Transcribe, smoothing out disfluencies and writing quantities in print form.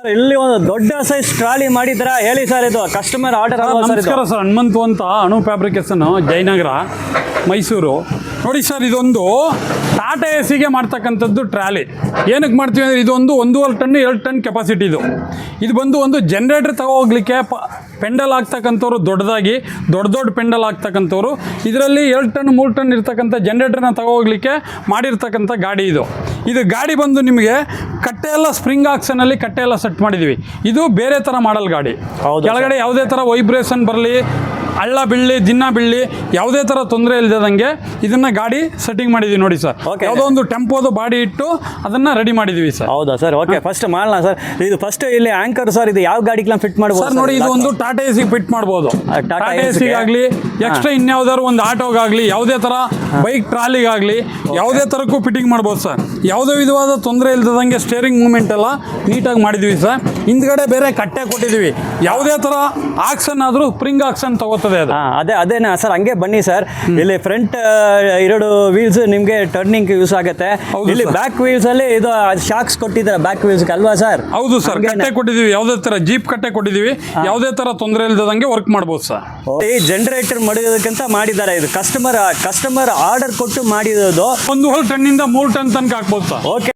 ಇಲ್ಲಿ ಒಂದು ದೊಡ್ಡ ಸೈಜ್ ಟ್ರಾಲಿ ಮಾಡಿದ್ರ ಹೇಳಿ ಸರ್, ಇದು ಕಸ್ಟಮರ್ ಆರ್ಡರ್ ಅಲ್ವಾ ಸರ್? ನಮಸ್ಕಾರ ಸರ್, ಹನುಮಂತು ಅಂತ ಅಣು ಫ್ಯಾಬ್ರಿಕೇಶನ್, ಜಯನಗರ, ಮೈಸೂರು. ನೋಡಿ ಸರ್, ಇದೊಂದು ಟಾಟಾ ಎ ಸಿಗೆ ಮಾಡ್ತಕ್ಕಂಥದ್ದು ಟ್ರಾಲಿ. ಏನಕ್ಕೆ ಮಾಡ್ತೀವಿ ಅಂದರೆ ಇದೊಂದು 1.5 ಟನ್ 2 ಟನ್ ಕೆಪಾಸಿಟಿ. ಇದು ಬಂದು ಒಂದು ಜನ್ರೇಟರ್ ತಗೋಗ್ಲಿಕ್ಕೆ ಪೆಂಡಲ್ ಆಗ್ತಕ್ಕಂಥವ್ರು, ದೊಡ್ಡ ಪೆಂಡಲ್ ಆಗ್ತಕ್ಕಂಥವ್ರು ಇದರಲ್ಲಿ 2 ಟನ್ 3 ಟನ್ ಇರ್ತಕ್ಕಂಥ ಜನ್ರೇಟರ್ನ ತಗೋಗ್ಲಿಕ್ಕೆ ಮಾಡಿರ್ತಕ್ಕಂಥ ಗಾಡಿ ಇದು ಗಾಡಿ ಬಂದು ನಿಮಗೆ ಕಟ್ಟೆ ಎಲ್ಲ ಸ್ಪ್ರಿಂಗ್ ಆಕ್ಷನಲ್ಲಿ ಕಟ್ಟೆ ಎಲ್ಲ ಸೆಟ್ ಮಾಡಿದ್ದೀವಿ. ಇದು ಬೇರೆ ಥರ ಮಾಡಲ್ ಗಾಡಿ. ಕೆಳಗಡೆ ಯಾವುದೇ ಥರ ವೈಬ್ರೇಷನ್ ಬರಲಿ, ಹಳ್ಳ ಬೀಳಲಿ, ದಿನ ಬೀಳಲಿ, ಯಾವುದೇ ಥರ ತೊಂದರೆ ಇಲ್ಲದಂಗೆ ಇದನ್ನ ಗಾಡಿ ಸೆಟ್ಟಿಂಗ್ ಮಾಡಿದ್ದೀವಿ ನೋಡಿ ಸರ್. ಯಾವುದೋ ಒಂದು ಟೆಂಪೋದು ಬಾಡಿ ಇಟ್ಟು ಅದನ್ನ ರೆಡಿ ಮಾಡಿದ್ದೀವಿ ಸರ್. ಹೌದಾ ಸರ್? ಓಕೆ, ಫಸ್ಟ್ ಮಾಡೋಣ ಸರ್. ಇದು ಫಸ್ಟ್ ಇಲ್ಲಿ ಆಂಕರ್ ಸರ್, ಇದು ಯಾವ ಗಾಡಿಗೆ ಫಿಟ್ ಮಾಡ್ಬೋದು ಸರ್? ನೋಡಿ, ಇದು ಒಂದು ಟಾಟಾ ಎ ಸಿ ಫಿಟ್ ಮಾಡ್ಬೋದು. ಟಾಟಾ ಎ ಸಿಗಾಗಲಿ, ಎಕ್ಸ್ಟ್ರಾ ಇನ್ಯಾವ್ದಾದ್ರು ಒಂದು ಆಟೋಗಾಗಲಿ, ಯಾವುದೇ ಥರ ಬೈಕ್ ಟ್ರಾಲಿಗಾಗಲಿ, ಯಾವುದೇ ಥರಕ್ಕೂ ಫಿಟ್ಟಿಂಗ್ ಮಾಡ್ಬೋದು ಸರ್. ಯಾವುದೇ ವಿಧವಾದ ತೊಂದರೆ ಇಲ್ಲದಂಗೆ ಸ್ಟೇರಿಂಗ್ ಮೂವ್ಮೆಂಟ್ ಎಲ್ಲ ನೀಟಾಗಿ ಮಾಡಿದ್ದೀವಿ ಸರ್. ಹಿಂದ್ಗಡೆ ಬೇರೆ ಕಟ್ಟೆ ಕೊಟ್ಟಿದ್ದೀವಿ. ಯಾವುದೇ ಥರ ಆಕ್ಷನ್ ಆದರೂ ಸ್ಪ್ರಿಂಗ್ ಆಕ್ಷನ್ ತಗೋತದೆ ಅದು. ಅದೇನಾ ಸರ್? ಹಂಗೆ ಬನ್ನಿ ಸರ್. ಇಲ್ಲಿ ಫ್ರಂಟ್ 2 ವೀಲ್ಸ್ ನಿಮಗೆ ಟರ್ನಿಂಗ್ ಯೂಸ್ ಆಗುತ್ತೆ. ಇಲ್ಲಿ ಬ್ಯಾಕ್ ವೀಲ್ಸ್ ಅಲ್ಲಿ ಇದು ಶಾಕ್ಸ್ ಕೊಟ್ಟಿದ್ದಾರೆ ಬ್ಯಾಕ್ ವೀಲ್ಸ್ ಅಲ್ವಾ ಸರ್? ಹೌದು ಸರ್, ಕಟ್ಟೆ ಕೊಟ್ಟಿದ್ದೀವಿ. ಯಾವುದೇ ಥರ ಜೀಪ್ ಕಟ್ಟೆ ಕೊಟ್ಟಿದ್ದೀವಿ. ಯಾವುದೇ ಥರ ತೊಂದರೆ ಇಲ್ಲದಂಗೆ ವರ್ಕ್ ಮಾಡ್ಬೋದು ಸರ್. ಈ ಜನರೇಟರ್ ಮಾಡೋದಕ್ಕಂತ ಮಾಡಿದ್ದಾರೆ. ಇದು ಕಸ್ಟಮರ್ ಆರ್ಡರ್ ಕೊಟ್ಟು ಮಾಡಿರೋದು. 1.5 ಟನ್ನಿಂದ 3 ಟನ್ ತನಕ ಹಾಕ್ಬೋದು ಸರ್. ಓಕೆ.